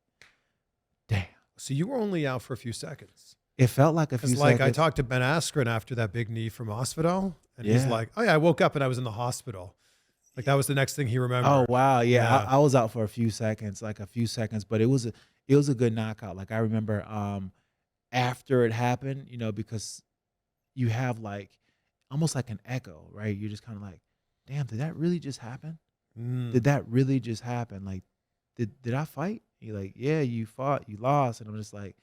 damn. So you were only out for a few seconds. It felt like a few It's seconds. like I talked to Ben Askren after that big knee from hospital, and he's like, oh yeah, I woke up and I was in the hospital. Like that was the next thing he remembered. Oh wow, yeah. I was out for a few seconds, but it was a good knockout. Like I remember after it happened, you know, because you have like almost like an echo, right? You're just kind of like, damn, did that really just happen? Did that really just happen? Like, did I fight? You're like, yeah, you fought, you lost, and I'm just like,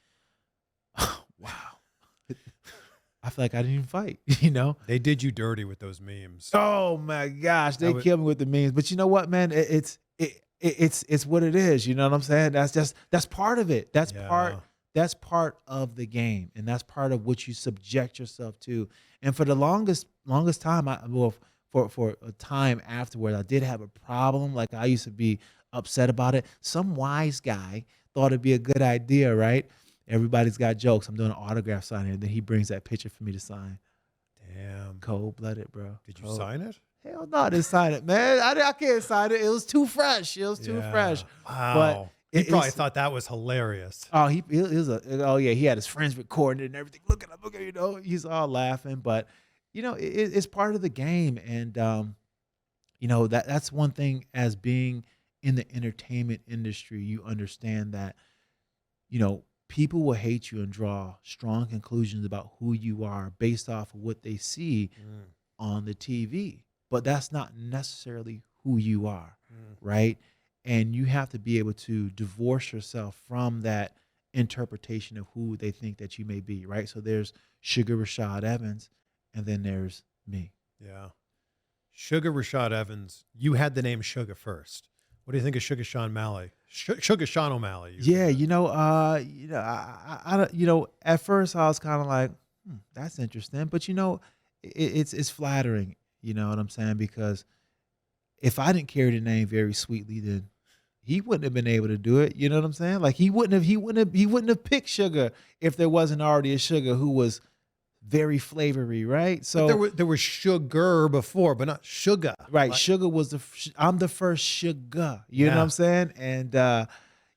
oh, wow. I feel like I didn't even fight, you know? They did you dirty with those memes. Oh my gosh, they killed me with the memes. But you know what, man? It's what it is. You know what I'm saying? That's part of it. That's part of the game, and that's part of what you subject yourself to. And for the longest time, for a time afterward, I did have a problem. Like I used to be upset about it. Some wise guy thought it'd be a good idea, right? Everybody's got jokes. I'm doing an autograph signing, and then he brings that picture for me to sign. Damn. Cold-blooded, bro. Did you sign it? Hell no, I didn't sign it, man. I can't sign it. It was too fresh. Fresh. Wow. But he probably thought that was hilarious. Oh, he had his friends recording it and everything. Look at him, you know, he's all laughing. But you know, it's part of the game, and you know, that's one thing. As being in the entertainment industry, you understand that, you know, people will hate you and draw strong conclusions about who you are based off of what they see on the TV. But that's not necessarily who you are, right? And you have to be able to divorce yourself from that interpretation of who they think that you may be, right? So there's Suga Rashad Evans, and then there's me. Yeah. Suga Rashad Evans, you had the name Suga first. What do you think of Suga Sean O'Malley? Suga Sean O'Malley. Yeah, you know, I you know, at first I was kind of like, that's interesting, but you know, it's flattering. You know what I'm saying? Because if I didn't carry the name very sweetly, then he wouldn't have been able to do it. You know what I'm saying? Like he wouldn't have picked Sugar if there wasn't already a Sugar who was very flavory, right? So there was sugar before, but not sugar. Right. Like, Sugar was I'm the first Sugar. You know what I'm saying? And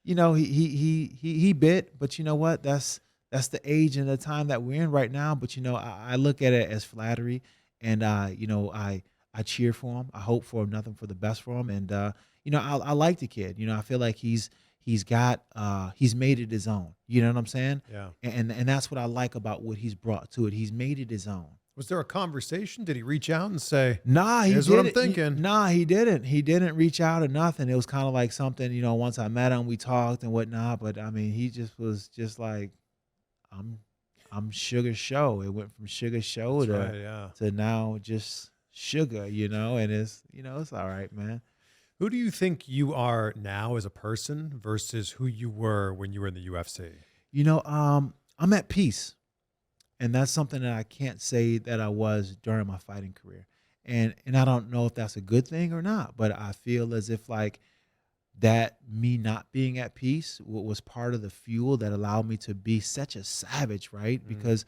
you know, he bit, but you know what? That's the age and the time that we're in right now. But you know, I look at it as flattery, and you know, I cheer for him. I hope for nothing for the best for him. And you know, I like the kid. You know, I feel like he's made it his own. You know what I'm saying? Yeah. And that's what I like about what he's brought to it. He's made it his own. Was there a conversation? Did he reach out and say, nah, here's what I'm thinking? He didn't. He didn't reach out or nothing. It was kind of like something, you know, once I met him, we talked and whatnot. But I mean, he just was just like, I'm Sugar Show. It went from Sugar Show to now just Sugar, you know, and it's, you know, it's all right, man. Who do you think you are now as a person versus who you were when you were in the UFC? I'm at peace. And that's something that I can't say that I was during my fighting career. And I don't know if that's a good thing or not, but I feel as if like that me not being at peace was part of the fuel that allowed me to be such a savage, right? Because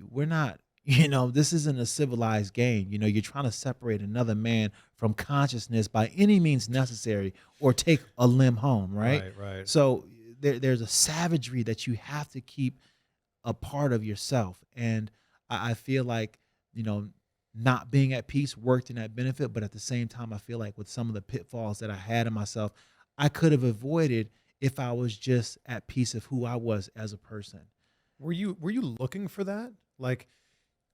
we're not, this isn't a civilized game. You're trying to separate another man from consciousness by any means necessary or take a limb home, right? Right. So there's a savagery that you have to keep a part of yourself. And I feel like, not being at peace worked in that benefit. But at the same time, I feel like with some of the pitfalls that I had in myself, I could have avoided if I was just at peace of who I was as a person. Were you looking for that? Like,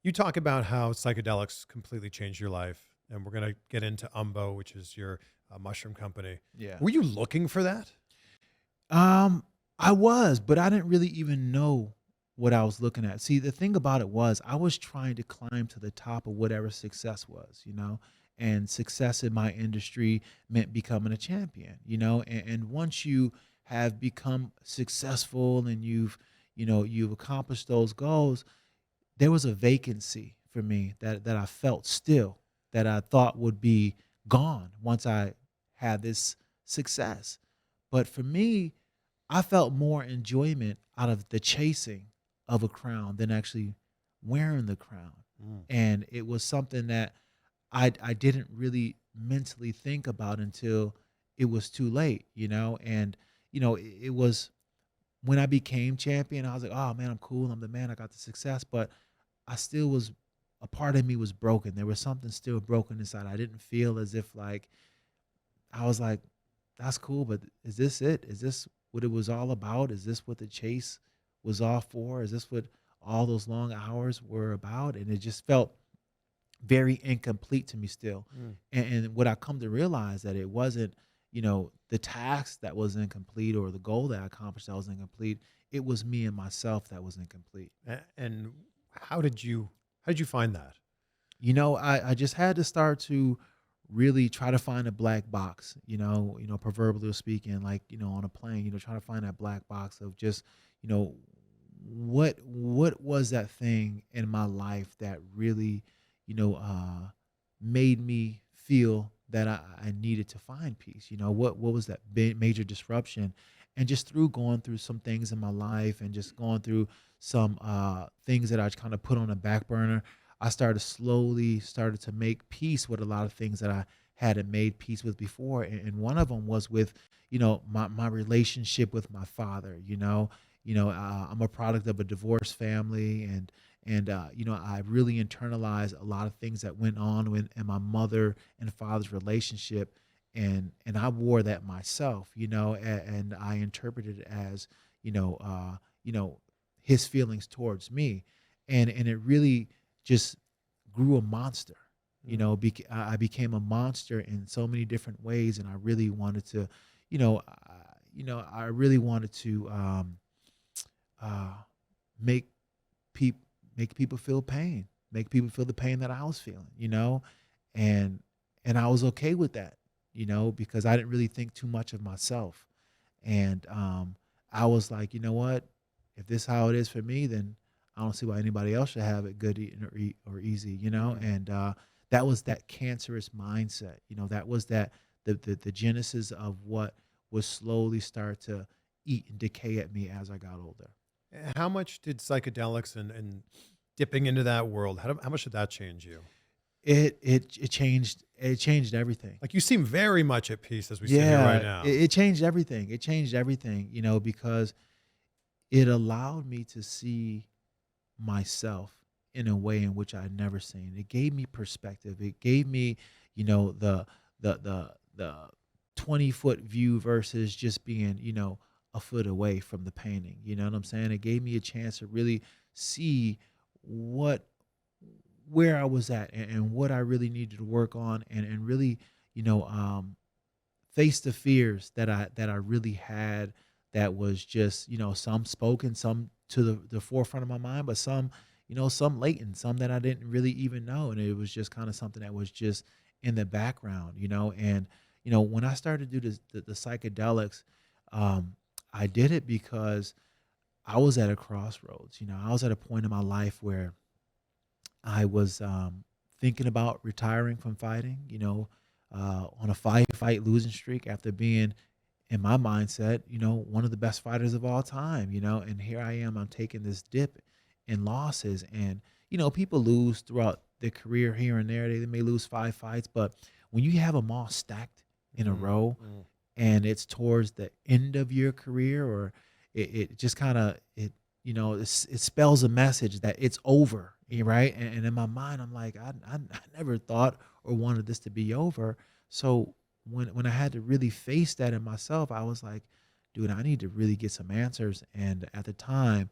you talk about how psychedelics completely changed your life, and we're gonna get into Umbo, which is your mushroom company. Yeah. Were you looking for that? I was, but I didn't really even know what I was looking at. See, the thing about it was I was trying to climb to the top of whatever success was, and success in my industry meant becoming a champion, and once you have become successful and you've accomplished those goals, there was a vacancy for me that I felt still that I thought would be gone once I had this success. But for me, I felt more enjoyment out of the chasing of a crown than actually wearing the crown. And it was something that I didn't really mentally think about until it was too late, and it was when I became champion, I was like, oh man, I'm cool, I'm the man, I got the success, but I still was, a part of me was broken. There was something still broken inside. I didn't feel as if like, I was like, that's cool, but is this it? Is this what it was all about? Is this what the chase was all for? Is this what all those long hours were about? And it just felt very incomplete to me still. And what I come to realize that it wasn't, the task that was incomplete or the goal that I accomplished that was incomplete. It was me and myself that was incomplete. And how did you find that? I just had to start to really try to find a black box, proverbially speaking, like, on a plane, try to find that black box of just, what was that thing in my life that really, made me feel that I needed to find peace. What was that major disruption? And just through going through some things in my life and just going through some things that I kind of put on a back burner, I started to make peace with a lot of things that I hadn't made peace with before. And one of them was with, my relationship with my father. I'm a product of a divorced family, and I really internalized a lot of things that went on in my mother and father's relationship, and I wore that myself, and I interpreted it as, his feelings towards me, and it really just grew a monster. I became a monster in so many different ways, and I really wanted to, I really wanted to make people feel pain, make people feel the pain that I was feeling, and I was okay with that, because I didn't really think too much of myself, and I was like, you know what, if this is how it is for me, then I don't see why anybody else should have it good or easy, and that was that cancerous mindset, that was that the genesis of what would slowly start to eat and decay at me as I got older. How much did psychedelics and dipping into that world, how much did that change you? It changed everything. Like, you seem very much at peace as we sit here right now. It changed everything. It changed everything, because it allowed me to see myself in a way in which I'd never seen. It gave me perspective. It gave me, the 20-foot view versus just being, a foot away from the painting. You know what I'm saying? It gave me a chance to really see where I was at and what I really needed to work on, and really, face the fears that I really had, that was just, some spoken, some to the forefront of my mind, but some, some latent, some that I didn't really even know. And it was just kind of something that was just in the background, and, when I started to do the psychedelics, I did it because I was at a crossroads. I was at a point in my life where I was thinking about retiring from fighting, on a fight losing streak after being, in my mindset, one of the best fighters of all time, and here I am, I'm taking this dip in losses. And, people lose throughout their career here and there. They may lose 5 fights, but when you have them all stacked in a row and it's towards the end of your career, or it just kind of, it spells a message that it's over, right? And in my mind, I'm like, I never thought or wanted this to be over. So when I had to really face that in myself, I was like, dude, I need to really get some answers. And at the time,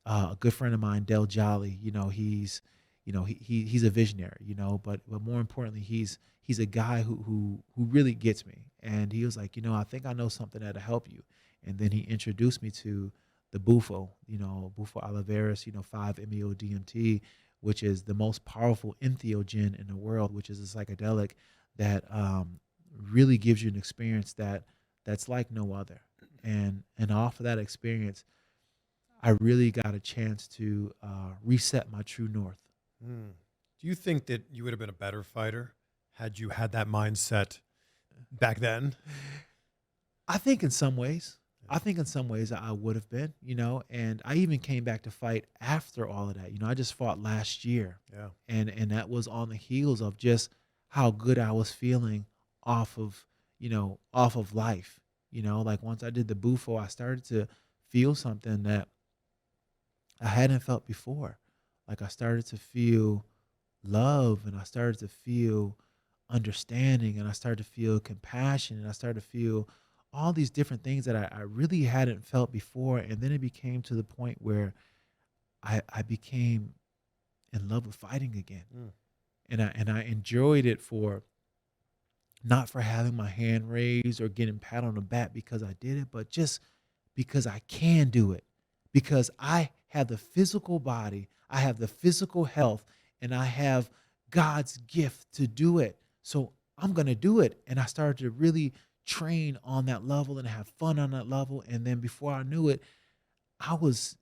a good friend of mine, Del Jolly, he's a visionary, but more importantly, he's a guy who really gets me. And he was like, I think I know something that'll help you. And then he introduced me to the Bufo, Bufo Oliveris, 5-MeO DMT, which is the most powerful entheogen in the world, which is a psychedelic that really gives you an experience that's like no other. And off of that experience, I really got a chance to reset my true north. Do you think that you would have been a better fighter had you had that mindset back then? I think in some ways. I would have been, and I even came back to fight after all of that. I just fought last year. Yeah. And that was on the heels of just how good I was feeling off of life. Like once I did the Bufo, I started to feel something that I hadn't felt before. Like I started to feel love, and I started to feel understanding, and I started to feel compassion, and I started to feel all these different things that I really hadn't felt before. And then it became to the point where I became in love with fighting again. And I enjoyed it not for having my hand raised or getting pat on the back because I did it, but just because I can do it, because I have the physical body, I have the physical health, and I have God's gift to do it. So I'm going to do it. And I started to really train on that level and have fun on that level. And then before I knew it, I was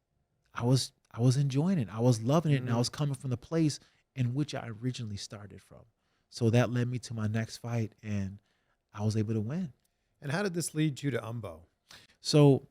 enjoying it. I was loving it. And I was coming from the place in which I originally started from. So that led me to my next fight, and I was able to win. And how did this lead you to Umbo? So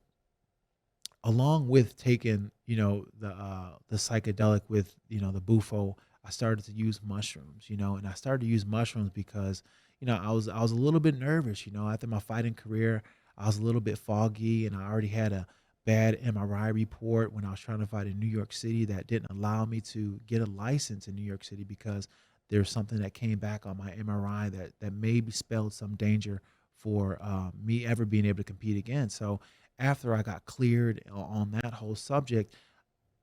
along with taking, the psychedelic with, the Bufo, I started to use mushrooms, and I started to use mushrooms because, I was a little bit nervous, after my fighting career. I was a little bit foggy, and I already had a bad MRI report when I was trying to fight in New York City that didn't allow me to get a license in New York City because there's something that came back on my MRI that maybe spelled some danger for me ever being able to compete again. So after I got cleared on that whole subject,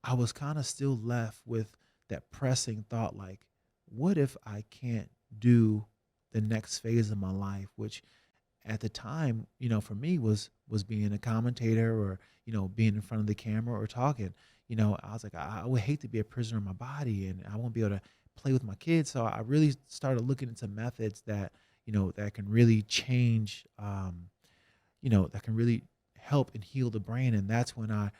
I was kind of still left with that pressing thought, like, what if I can't do the next phase of my life, which at the time, for me was being a commentator or, being in front of the camera or talking. I was like, I would hate to be a prisoner of my body, and I won't be able to play with my kids. So I really started looking into methods that, that can really change, that can really help and heal the brain. And that's when I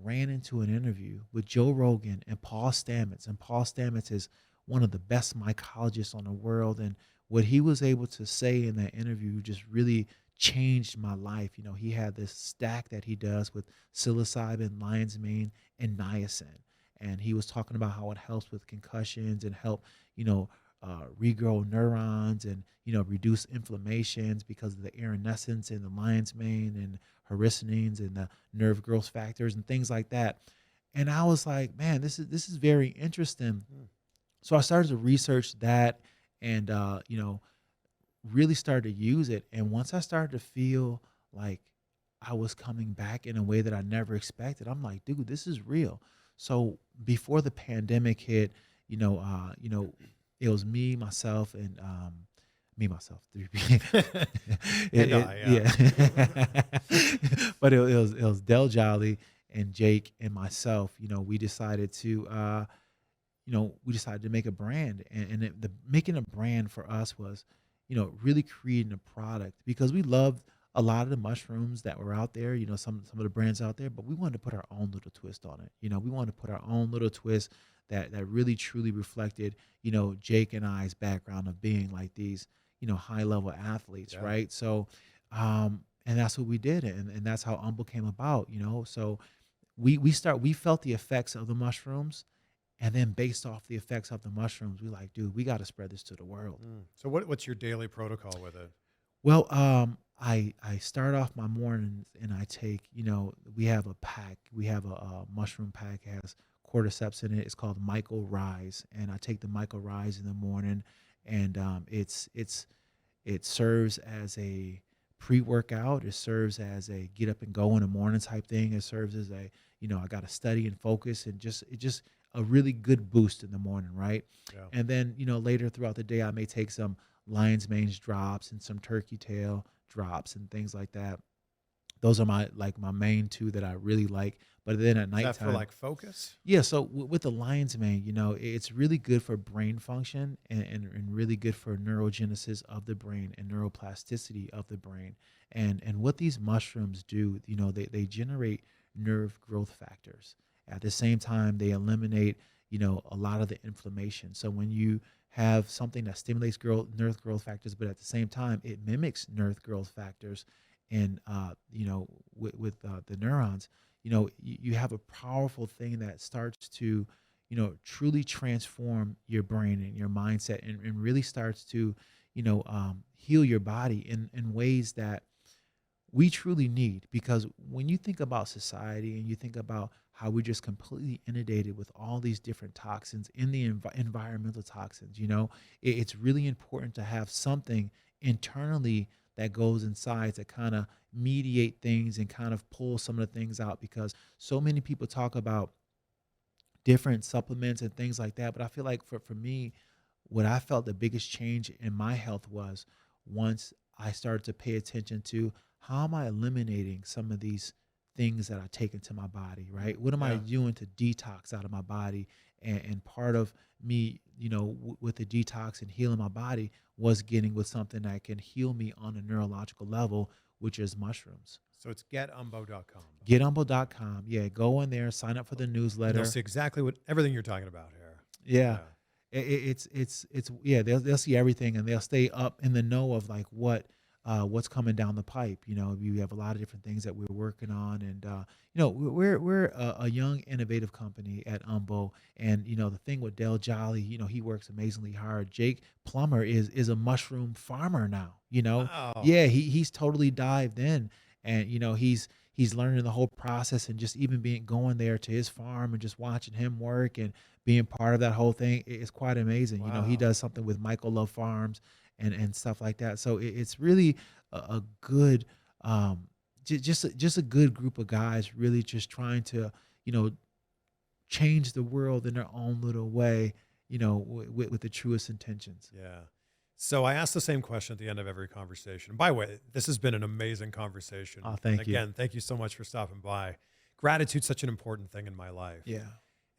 ran into an interview with Joe Rogan and Paul Stamets. And Paul Stamets is one of the best mycologists on the world. And what he was able to say in that interview just really changed my life. He had this stack that he does with psilocybin, lion's mane, and niacin. And he was talking about how it helps with concussions and help, regrow neurons and, reduce inflammations because of the erinacins in the lion's mane and hericinin and the nerve growth factors and things like that. And I was like, man, this is very interesting. So I started to research that and, really started to use it. And once I started to feel like I was coming back in a way that I never expected, I'm like, dude, this is real. So before the pandemic hit, it was me, myself, and three people. Yeah. But it was Del Jolly and Jake and myself. We decided to make a brand, and making a brand for us was, really creating a product because we loved a lot of the mushrooms that were out there, some of the brands out there, but we wanted to put our own little twist on it. We wanted to put our own little twist that really truly reflected, Jake and I's background of being like these, high level athletes, Yeah. right? So, and that's what we did, and that's how Umbo came about, So we felt the effects of the mushrooms, and then based off the effects of the mushrooms, we like, dude, we got to spread this to the world. So what's your daily protocol with it? Well, I start off my mornings and I take, we have a pack. We have a mushroom pack. It has cordyceps in it. It's called Michael Rise, and I take the Michael Rise in the morning, and it serves as a pre-workout. It serves as a get up and go in the morning type thing. It serves as a, I got to study and focus, and just a really good boost in the morning, right? Yeah. And then, later throughout the day, I may take some lion's mange drops and some turkey tail drops and things like that. Those are my main two that I really like. But then at nighttime, Is that for like focus? yeah. So with the lion's mane, it's really good for brain function and really good for neurogenesis of the brain and neuroplasticity of the brain. And what these mushrooms do, they generate nerve growth factors. At the same time, they eliminate, a lot of the inflammation. So when you have something that stimulates nerve growth factors, but at the same time, it mimics nerve growth factors, and with the neurons, you have a powerful thing that starts to, truly transform your brain and your mindset, and really starts to, heal your body in ways that we truly need. Because when you think about society and you think about how we're just completely inundated with all these different toxins in the environmental toxins, it's really important to have something internally that goes inside to kind of mediate things and kind of pull some of the things out, because so many people talk about different supplements and things like that. But I feel like for me, what I felt the biggest change in my health was once I started to pay attention to how am I eliminating some of these things that I take into my body, right? What am I doing to detox out of my body? And part of me, with the detox and healing my body was getting with something that can heal me on a neurological level, which is mushrooms. So it's getumbo.com. Getumbo.com. Yeah, go in there, sign up for the newsletter. They'll see exactly everything you're talking about here. Yeah. It's they'll see everything, and they'll stay up in the know of like what's coming down the pipe. We have a lot of different things that we're working on, and we're a young, innovative company at Umbo. And the thing with Del Jolly, he works amazingly hard. Jake Plummer is a mushroom farmer now. Wow. Yeah, he's totally dived in, and he's learning the whole process, and just even going there to his farm and just watching him work and being part of that whole thing is quite amazing. Wow. He does something with Michael Love Farms and stuff like that. So it's really a good, just a good group of guys really just trying to, change the world in their own little way, with the truest intentions. Yeah. So I ask the same question at the end of every conversation. By the way, this has been an amazing conversation. Oh, thank you. Again, thank you so much for stopping by. Gratitude's such an important thing in my life. Yeah.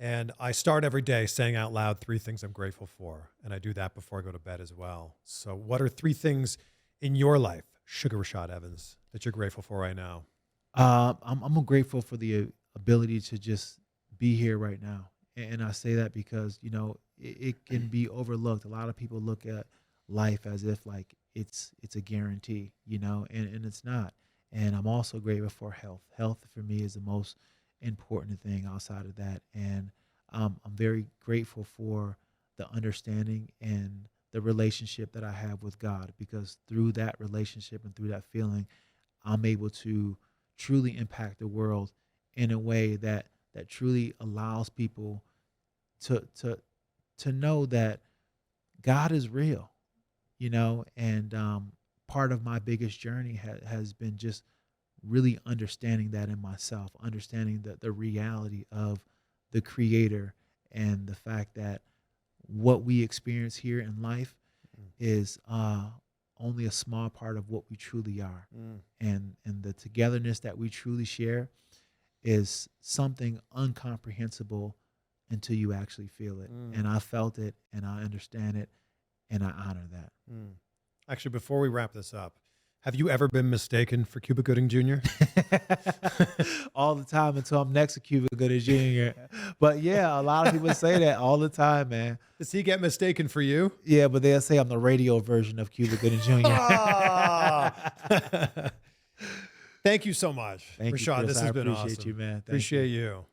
And I start every day saying out loud 3 things I'm grateful for. And I do that before I go to bed as well. So what are 3 things in your life, Suga Rashad Evans, that you're grateful for right now? I'm grateful for the ability to just be here right now. And I say that because, it can be overlooked. A lot of people look at life as if like it's a guarantee, and it's not. And I'm also grateful for health. Health for me is the most important thing outside of that. And I'm very grateful for the understanding and the relationship that I have with God, because through that relationship and through that feeling, I'm able to truly impact the world in a way that truly allows people to know that God is real, and part of my biggest journey has been just really understanding that in myself, understanding the reality of the Creator, and the fact that what we experience here in life is only a small part of what we truly are. And the togetherness that we truly share is something incomprehensible until you actually feel it. And I felt it, and I understand it, and I honor that. Actually, before we wrap this up, have you ever been mistaken for Cuba Gooding Jr.? All the time until I'm next to Cuba Gooding Jr. But yeah, a lot of people say that all the time, man. Does he get mistaken for you? Yeah, but they'll say I'm the radio version of Cuba Gooding Jr. Thank you so much, Thank you, Rashad. Chris. This I has been appreciate awesome. you, man. Thank Appreciate you.